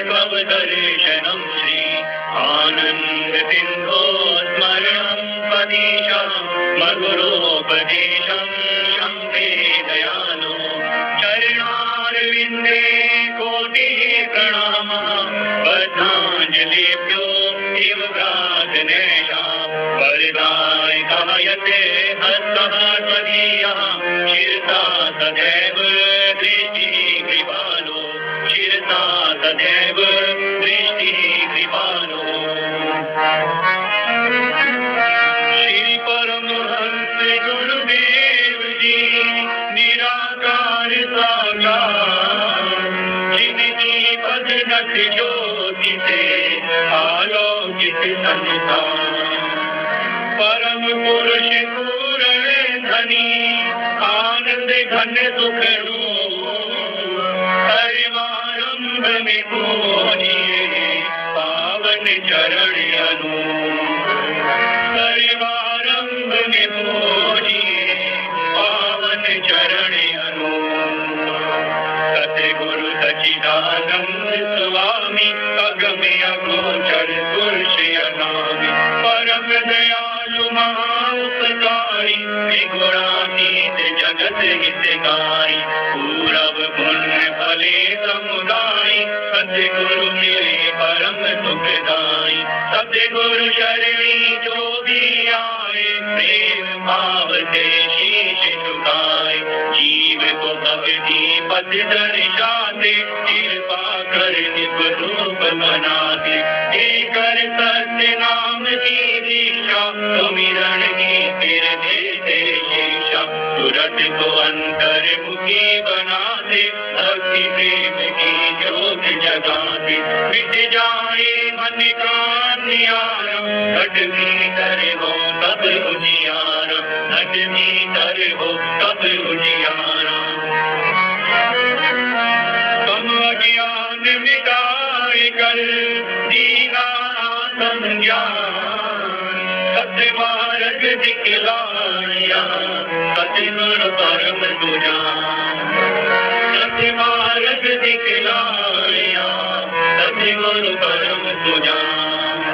तव दर्शनं श्री आनंद सिंधो स्मरणं पदीशं मधुरोपदेशं शम्भे दयालो चरणारविन्दे कोटिः प्रणामः बद्धाञ्जलिभ्यो इव प्रार्थनेया वरदायकायते हस्तः त्वदीयः शिरसा सदैव दृष्टिः कृपालो शिरसा सदैव दृष्टिः कृपालो श्री परमहंस गुरुदेव जी निराकार साकार जिनकी पद नख ज्योति से आलोकित संसार परम पुरुष पूर्ण धनी आनंद घन सुख सर्वारंभ में पूजिए पावन चरण अनु सर्वारंभ में पूजिए पावन चरण अनु सतगुरु सच्चिदानंद स्वामी अगम्य अगोचर पुरुष अनामि परम दयालु महाउपकारी त्रिगुणातीत जगत हितकारी पूरब पुण्य फले समुदायी सतगुरु मिले परम सुखदायी सतगुरु शरणी जो भी आए प्रेम भाव से शीश झुकाए जीव को भक्ति पथ दर्शाते कृपा कर निप रूप बनाते देकर सत्य नाम की दीक्षा सुमिरन की फिर देते शिक्षा सूरत को अंतर्मुखी बनाते भक्ति प्रेम की ज्योत जगाते मिट जाए मन का अंधियारा घट भीतर हो तब उजियारा घट भीतर हो तब उजियारा तुम अज्ञान मिटाए कर दीना संज्ञान सत्य मार्ग दिखलाया सतगुरु परम तुझान सत्य मार्ग दिखलाया सतगुरु परम तुझान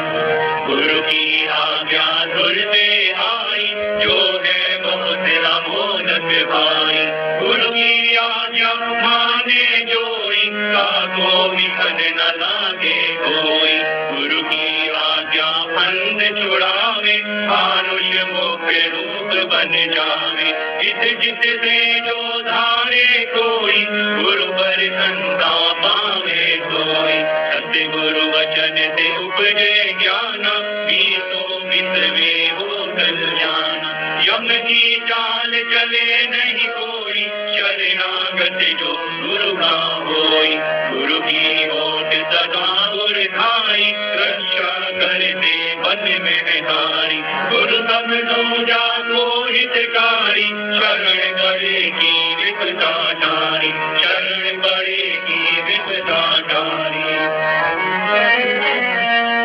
गुरु की आज्ञा धुर से आई जो है बहुत रामोदक भाई गुरु की आज्ञा माने जोई काको विघन न लागे कोई गुरु की आज्ञा अंध छुड़ावे मानुष मुख्य रूप बन जावे जित जित से जो धारे कोई गुरु पर संता पावे कोई सत्य गुरु वचन से उपजे ज्ञान बीसों विसवे हो कल्याण यम की चाल चले नहीं कोई शरणागत जो गुरु का होई गुरु की ओट सदा गुर खाई रक्षा करते वन में हारी गुरु समझो जाको हितकारी शरण बड़े की विपदा टारी शरण बड़े की विपदा टारी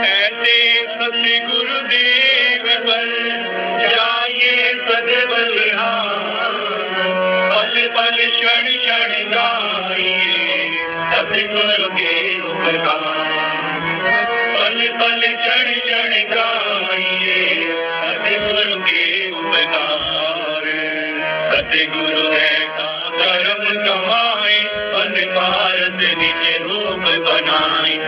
ऐसे सत्य गुरुदेव पर जाइए सदैव पल पल क्षण क्षण गाइए सतगुरु के उपकार पल पल क्षण क्षण गाइए सतगुरु के उपकार सतगुरु ऐसा कर्म कमाए मन भारत निज रूप बनाए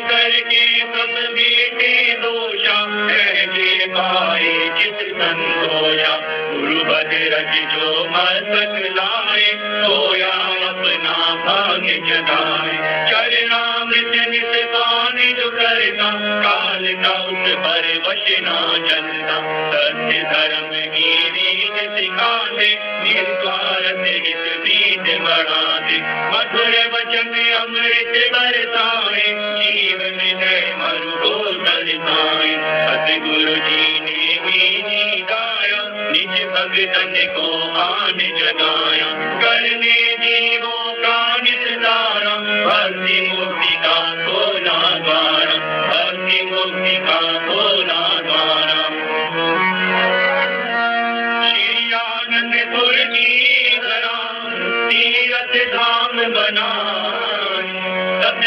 करके सब बेटे दोषा ऐसे पाए चित संतोषा गुरु भद्रज जो मस्तक लाए सोया अपना भाग्य जगाए चरणामृत नित पान जो करता काल का उस पर वश ना चलता सत्य धर्म की रीत सिखाते निस्वार्थ हित प्रीत बढ़ाते मधुर वचन अमृत बरसाए जीवन में मरु को दर्शाए सतगुरु जी ने भी गाया निज भगतन को आन जगाया करने जीवों का निस्तारा भक्ति मुक्ति का खोला द्वारा भक्ति मुक्ति का खोला द्वारा श्री आनंदपुर की धरा तीरथ धाम बना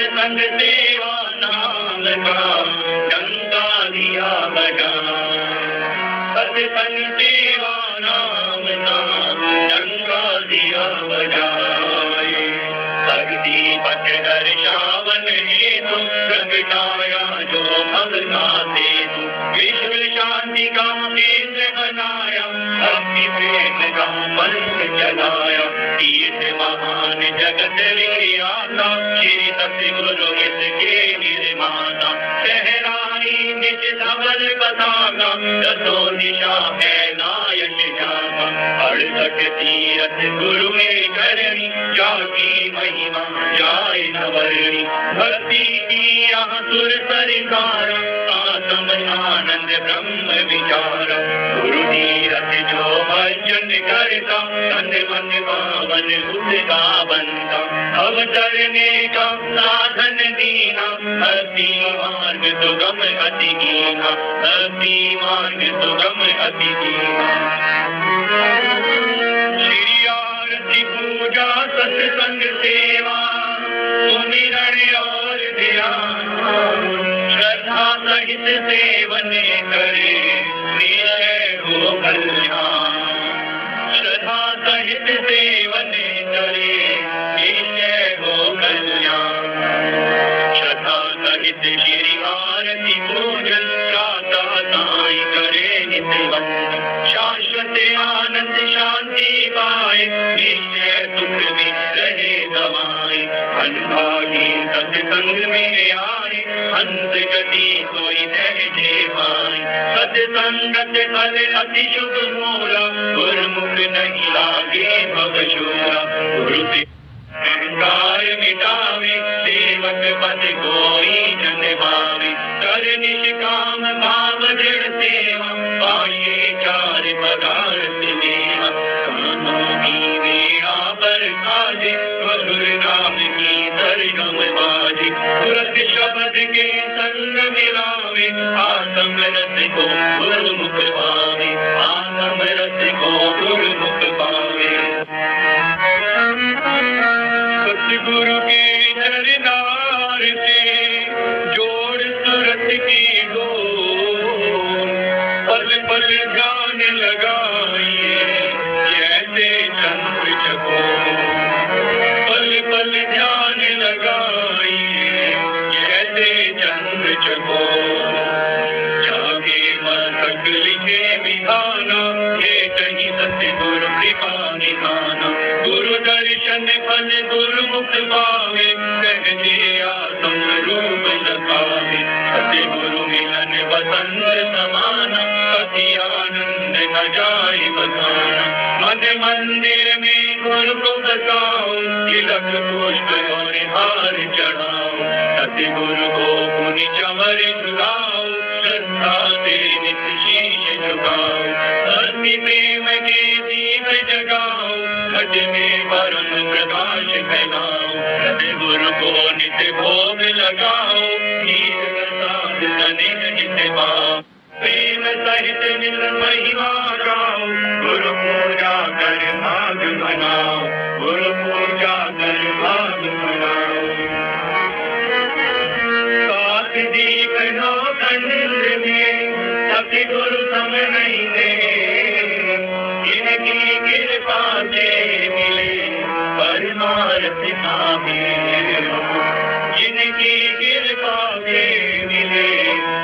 सत्संग सेवा नाम का डंका दिया बजा, सत्संग सेवा नाम का डंका दिया बजाए। भक्ति पथ दर्शावन हेतु प्रगटाया जो भगता सेतु, विश्व शांति का केंद्र बनाया, भक्ति प्रेम का पंथ चलाया। तीर्थ महान जगत विख्याता, श्री सतगुरु इसके निर्माता। सहराई निज धवल पताका, दसों दिशा फैलायश जाता। 68 तीरथ गुरु में करनी, जाकी महिमा जाए न वर्णी। भक्ति की यहाँ सुर सरकार, आत्म आनंद ब्रह्म विचार। गुरु तीरथ जो भजन करता, तन मन पावन उसका बनता। अवतरने का साधन दीना, भक्ति मार्ग सुगम अति कीना, भक्ति मार्ग सुगम अति कीना। श्री आरती पूजा सत्संग सेवा, सुमिरन और ध्यान, श्रद्धा सहित सेवन करे, निश्चय हो कल्याण। श्रद्धा सहित सेवन करे, निश्चय हो कल्याण। श्रद्धा सहित श्री आरती पूजन, प्रातः साई करे नित्य वंदन। शाश्वत आनंद शांति पाए, निश्चय सुख में रहे गवाए। अनभागी सत्संग में आए, अंत गति कोई सहजे पाए। सत्संगत फल अति शुभ मोला, गुरुमुख नहीं लागे भवशूला। गुरु से अहंकार मिटावे, सेवक पद कोई जन भावे। कर निष्काम भाव दृढ़ सेवा, पाइए चार पदार्थ मेवा। कानों की वीणा पर साजे, मधुर नाम की सरगम बाजे। तुरंत शब्द के संग मिलावे, आत्म रस को गुरुमुख पावे, आत्म रस को गुरुमुख पावे। सतगुरु के चरनार से जोड़ सूरत की डोर, पल पल ध्यान लगाइए जैसे चंद्र चकोर। पल पल ध्यान लगाइए जैसे चंद्र चकोर। जागे मस्तक लिखे विधाना, ये कहीं सतगुरु कृपा निधाना। गुरु दर्शन फल गुरुमुख पावे, कहते आत्म रूप सखावे। सतगुरु मिलन वसंत समाना, अति आनंद न जाए बसाना। मन मंदिर में गुरु को बसाओ, तिलक पुष्प और हार चढ़ाओ। सतगुरु को पुनि चमर झुलाओ, श्रद्धा से नित्य शीश झुकाओ। भक्ति प्रेम के दीप जगाओ, घट में परम प्रकाश फैलाओ। सतगुरु को नित्य भोग लगाओ, नीर प्रसाद तनिक हित पाओ। प्रेम सहित मिल महिमा गाओ, गुरु पूजा कर भाग बनाओ, गुरु पूजा कर भाग बनाओ। सात दीप नौ खंड में सतगुरु सम नहीं दे, इनकी कृपा से मिले परमार्थ कामे। जिनकी कृपा से मिले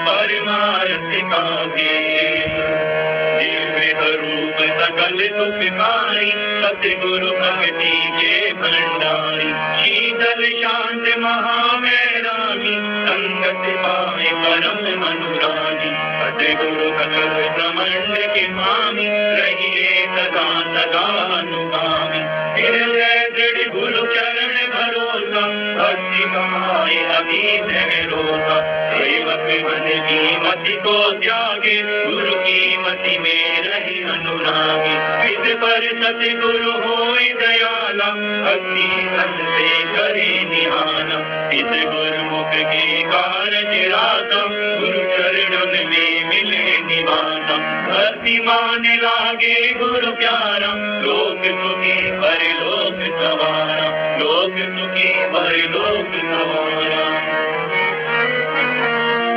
परमार्थ कामे। दिव्य रूप सकल सुख पाई, सतगुरु भक्ति के भंडारी। शीतल शांत महावैरागी, संगत पाए परम अनुरागी। सतगुरु सकल ब्रह्मांड के स्वामी, रहिए सदा सदा अनुगामी। हृदय दृढ़ गुरु चरण भरोसा, भक्ति कमाए अभी भरोसा। सेवक मन की मति को त्यागे, गुरु की मति में रही अनुरागी। इस पर सतगुरु होए दयाला, भक्ति रस से करे निहाना। इस गुरुमुख के कारज राता, गुरु चरणों में मिले निवासा। भक्ति मान लागे गुरु प्यारा, लोक सुखी परलोक सवारा। लोक सुखी परलोक सवारा।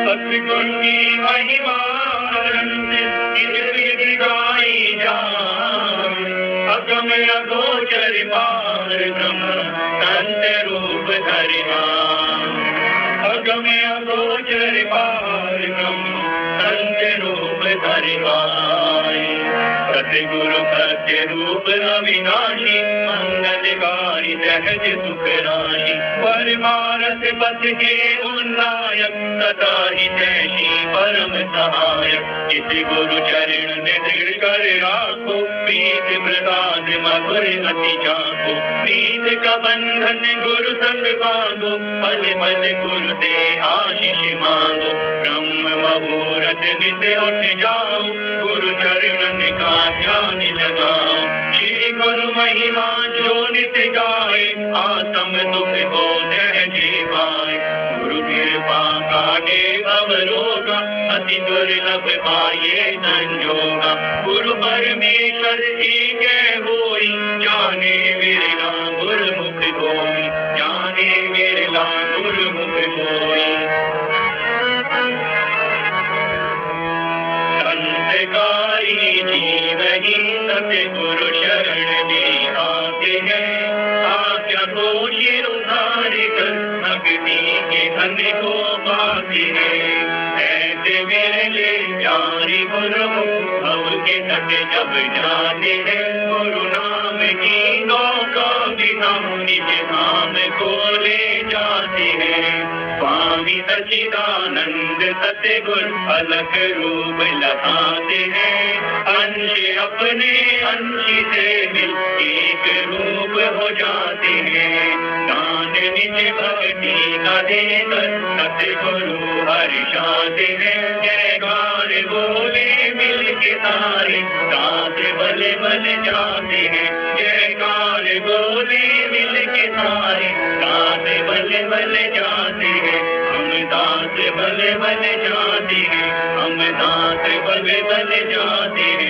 सतगुरु की महिमा अनंत इस गाई जाए, अगम अगोचर पार ब्रह्म संत रूप धरिया। अगम अगोचर पार ब्रह्म संत रूप धरिया। सतगुरु सत्य रूप अविनाशी, मंगलकारी सहज सुख राशि। परमारथ पथ के उन्नायक, सदा ही जैसी परम सहायक। इस गुरु चरण में दृढ़ कर राखो, प्रीत प्रसाद मधुर अति चाखो। प्रीत का बंधन गुरु संग बांधो, पल पल गुरु दे आशीष मांगो। ब्रह्म मुहूर्त नित उठ जाओ, गुरु चरण का ध्यान लगाओ। श्री गुरु महिमा जो नित गाए, आत्म दुख को सहज पाए। गुरु कृपा काटे अवरोगा, अति दुर्लभ पाए संजोगा। गुरु परमेश्वर एक होई, जाने विरला गुरुमुख होई। जाने विरला गुरुमुख होई। संस्कारी जीवही सतगुरु शरण में आते हैं। आज्ञा को शिर उधार कर भक्ति के धन को पाते हैं। ऐसे विरले प्यारे गुरुमुख भव के तट जब जाते हैं। गुरु नाम की नौका बिना निज नाम को ले जाते हैं। स्वामी सच्चिदानंद सतगुरु अलग रूप लगाते हैं। अंश अपने अंश से मिल एक रूप हो जाते हैं। दान निज भक्ति का देकर सतगुरु हर्षाते हैं। जयकार बोले मिल के सारे, दास बल बल जाते हैं। जयकार बोले मिल के सारे, दास बल बल जाते हैं। हम दास बल बल जाते हैं। हम दास बल बल जाते हैं।